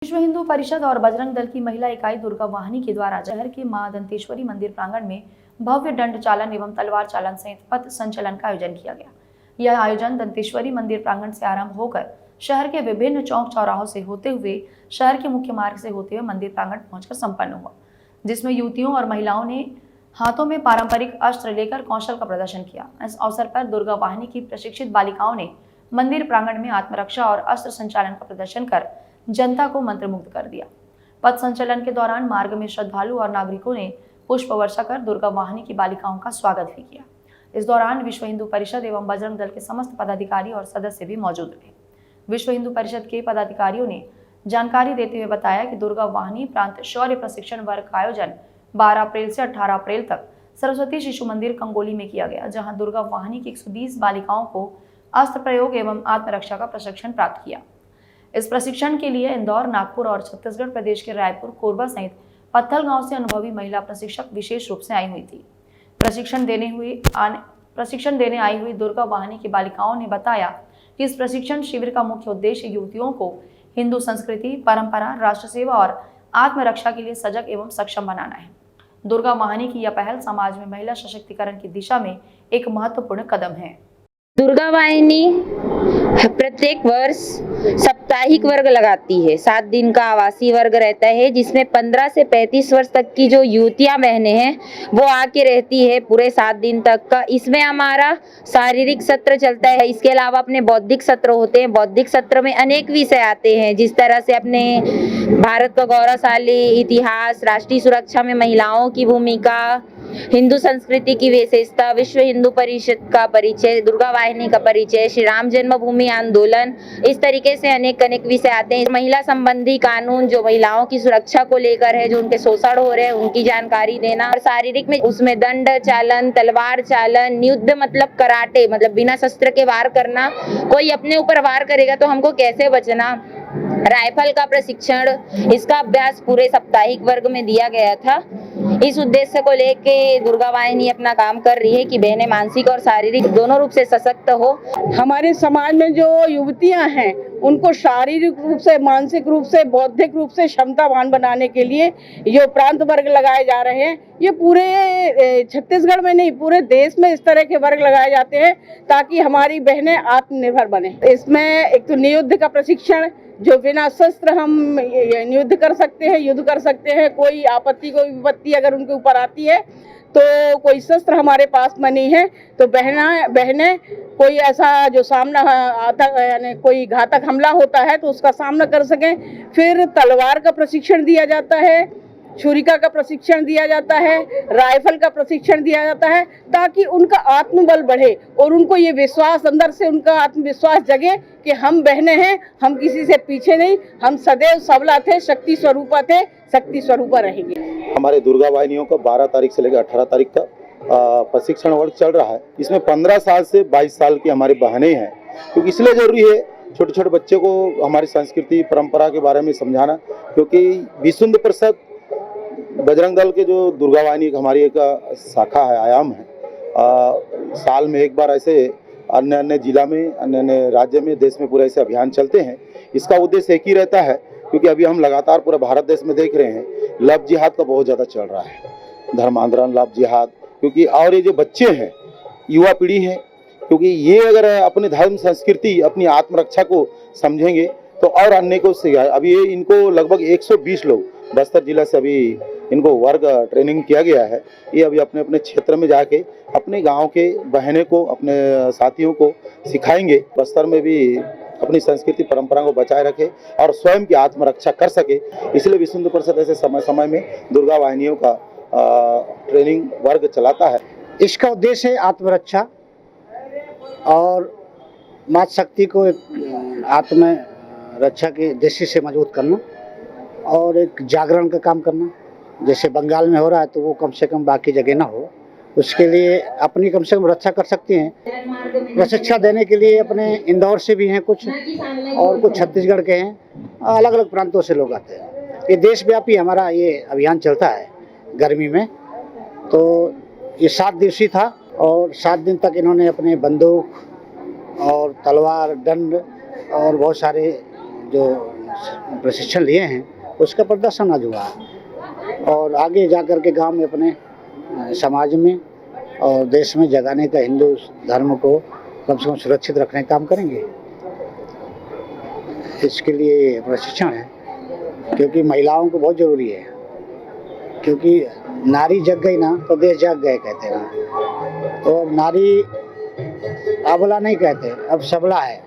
विश्व हिंदू परिषद और बजरंग दल की महिला इकाई दुर्गा वाहिनी के द्वारा शहर के मां दंतेश्वरी मंदिर प्रांगण में भव्य दंड चालन एवं तलवार चालन सहित पथ संचलन का आयोजन किया गया। यह आयोजन दंतेश्वरी मंदिर प्रांगण से आरंभ होकर शहर के विभिन्न चौक चौराहों से होते हुए शहर के मुख्य मार्ग से होते हुए मंदिर प्रांगण पहुंचकर संपन्न हुआ, जिसमें युवतियों और महिलाओं ने हाथों में पारंपरिक अस्त्र लेकर कौशल का प्रदर्शन किया। इस अवसर पर दुर्गा वाहिनी की प्रशिक्षित बालिकाओं ने मंदिर प्रांगण में आत्मरक्षा और अस्त्र संचालन का प्रदर्शन कर जनता को मंत्रमुग्ध कर दिया। पथ संचलन के दौरान मार्ग में श्रद्धालु और नागरिकों ने पुष्प वर्षा कर दुर्गा वाहिनी की बालिकाओं का स्वागत भी किया। इस दौरान विश्व हिंदू परिषद एवं बजरंग दल के समस्त पदाधिकारी और सदस्य भी मौजूद रहे। विश्व हिंदू परिषद के पदाधिकारियों ने जानकारी देते हुए बताया कि दुर्गा वाहिनी प्रांत शौर्य प्रशिक्षण वर्ग का आयोजन 12 अप्रैल से 18 अप्रैल तक सरस्वती शिशु मंदिर कंगोली में किया गया, जहां दुर्गा वाहिनी की 120 बालिकाओं को अस्त्र प्रयोग एवं आत्मरक्षा का प्रशिक्षण प्राप्त किया। इस प्रशिक्षण के लिए इंदौर, नागपुर और छत्तीसगढ़ प्रदेश के रायपुर, कोरबा सहित पत्थल गांव से अनुभवी महिला प्रशिक्षक विशेष रूप से आई हुई थी। प्रशिक्षण देने आई हुई दुर्गा वाहिनी की बालिकाओं ने बताया कि इस प्रशिक्षण शिविर का मुख्य उद्देश्य युवतियों को हिंदू संस्कृति, परंपरा, राष्ट्र सेवा और आत्मरक्षा के लिए सजग एवं सक्षम बनाना है। दुर्गा वाहिनी की यह पहल समाज में महिला सशक्तिकरण की दिशा में एक महत्वपूर्ण कदम है। दुर्गा वाहिनी प्रत्येक वर्ष साप्ताहिक वर्ग लगाती है। 7 दिन का आवासीय वर्ग रहता है, जिसमें 15 से 35 वर्ष तक की जो युवतियां बहनें हैं वो आके रहती है पूरे 7 दिन तक का। इसमें हमारा शारीरिक सत्र चलता है, इसके अलावा अपने बौद्धिक सत्र होते हैं। बौद्धिक सत्र में अनेक विषय आते हैं, जिस तरह से अपने भारत का गौरवशाली इतिहास, राष्ट्रीय सुरक्षा में महिलाओं की भूमिका, हिंदू संस्कृति की विशेषता, विश्व हिंदू परिषद का परिचय, दुर्गा वाहिनी का परिचय, श्री राम जन्मभूमि आंदोलन, इस तरीके से अनेक विषय आते हैं। महिला संबंधी कानून जो महिलाओं की सुरक्षा को लेकर है, जो उनके शोषण हो रहे हैं उनकी जानकारी देना। और शारीरिक में उसमें दंड चालन, तलवार चालन, युद्ध मतलब कराटे, मतलब बिना शस्त्र के वार करना। कोई अपने ऊपर वार करेगा तो हमको कैसे बचना, राइफल का प्रशिक्षण, इसका अभ्यास पूरे साप्ताहिक वर्ग में दिया गया था। इस उद्देश्य को लेके दुर्गा वाहिनी अपना काम कर रही है कि बहनें मानसिक और शारीरिक दोनों रूप से सशक्त हो। हमारे समाज में जो युवतियां हैं उनको शारीरिक रूप से, मानसिक रूप से, बौद्धिक रूप से क्षमतावान बनाने के लिए जो प्रांत वर्ग लगाए जा रहे हैं, ये पूरे छत्तीसगढ़ में नहीं पूरे देश में इस तरह के वर्ग लगाए जाते हैं ताकि हमारी बहनें आत्मनिर्भर बने। इसमें एक तो नियुद्ध का प्रशिक्षण, जो बिना शस्त्र हम युद्ध कर सकते हैं। कोई आपत्ति, कोई विपत्ति अगर उनके ऊपर आती है तो कोई शस्त्र हमारे पास में नहीं है तो बहनें कोई ऐसा जो सामना आता यानी कोई घातक हमला होता है तो उसका सामना कर सकें। फिर तलवार का प्रशिक्षण दिया जाता है, छुरिका का प्रशिक्षण दिया जाता है, राइफल का प्रशिक्षण दिया जाता है, ताकि उनका आत्मबल बढ़े और उनको ये विश्वास, अंदर से उनका आत्मविश्वास जगे कि हम बहनें हैं, हम किसी से पीछे नहीं, हम सदैव सबला थे, शक्ति स्वरूपा थे, शक्ति स्वरूपा रहेंगे। हमारे दुर्गा वाहिनियों का 12 तारीख से लेकर 18 तारीख तक प्रशिक्षण वर्ग चल रहा है। इसमें 15 साल से 22 साल की हमारी बहनें हैं, क्योंकि इसलिए जरूरी है छोटे छोटे बच्चे को हमारी संस्कृति, परंपरा के बारे में समझाना, क्योंकि विश्व हिंदू परिषद, बजरंग दल के जो दुर्गा वाहिनी हमारी एक शाखा है, आयाम है। साल में एक बार ऐसे अन्य जिला में, अन्य राज्य में, देश में पूरे ऐसे अभियान चलते हैं। इसका उद्देश्य एक ही रहता है, क्योंकि अभी हम लगातार पूरे भारत देश में देख रहे हैं लव जिहाद का बहुत ज़्यादा चल रहा है, धर्मांतरण, लव जिहाद। क्योंकि और ये जो बच्चे हैं, युवा पीढ़ी है, क्योंकि ये अगर अपने धर्म, संस्कृति, अपनी आत्मरक्षा को समझेंगे तो और अन्य को सिखाए। अभी ये इनको लगभग 120 लोग बस्तर जिला से अभी इनको वर्ग ट्रेनिंग किया गया है। ये अभी अपने अपने क्षेत्र में जाके अपने गांव के बहनें को, अपने साथियों को सिखाएंगे, बस्तर में भी अपनी संस्कृति, परंपरा को बचाए रखे और स्वयं की आत्मरक्षा कर सके। इसलिए विश्व हिंदू परिषद ऐसे समय समय में दुर्गा वाहिनियों का ट्रेनिंग वर्ग चलाता है। इसका उद्देश्य है आत्मरक्षा और मातृ शक्ति को एक आत्म रक्षा की दृष्टि से मजबूत करना और एक जागरण का काम करना। जैसे बंगाल में हो रहा है तो वो कम से कम बाकी जगह ना हो, उसके लिए अपनी कम से कम रक्षा कर सकती हैं। प्रशिक्षण देने के लिए अपने इंदौर से भी हैं कुछ और कुछ छत्तीसगढ़ के हैं, अलग अलग प्रांतों से लोग आते हैं। ये देशव्यापी हमारा ये अभियान चलता है गर्मी में। तो ये 7 दिवसीय था और 7 दिन तक इन्होंने अपने बंदूक और तलवार, दंड और बहुत सारे जो प्रशिक्षण लिए हैं उसका प्रदर्शन आज हुआ और आगे जा कर के गांव में अपने समाज में और देश में जगाने का हिंदू धर्म को कम से कम सुरक्षित रखने का काम करेंगे। इसके लिए प्रशिक्षण है क्योंकि महिलाओं को बहुत ज़रूरी है, क्योंकि नारी जग गई ना तो देश जग गए कहते हैं। तो अब नारी अबला नहीं कहते, अब सबला है।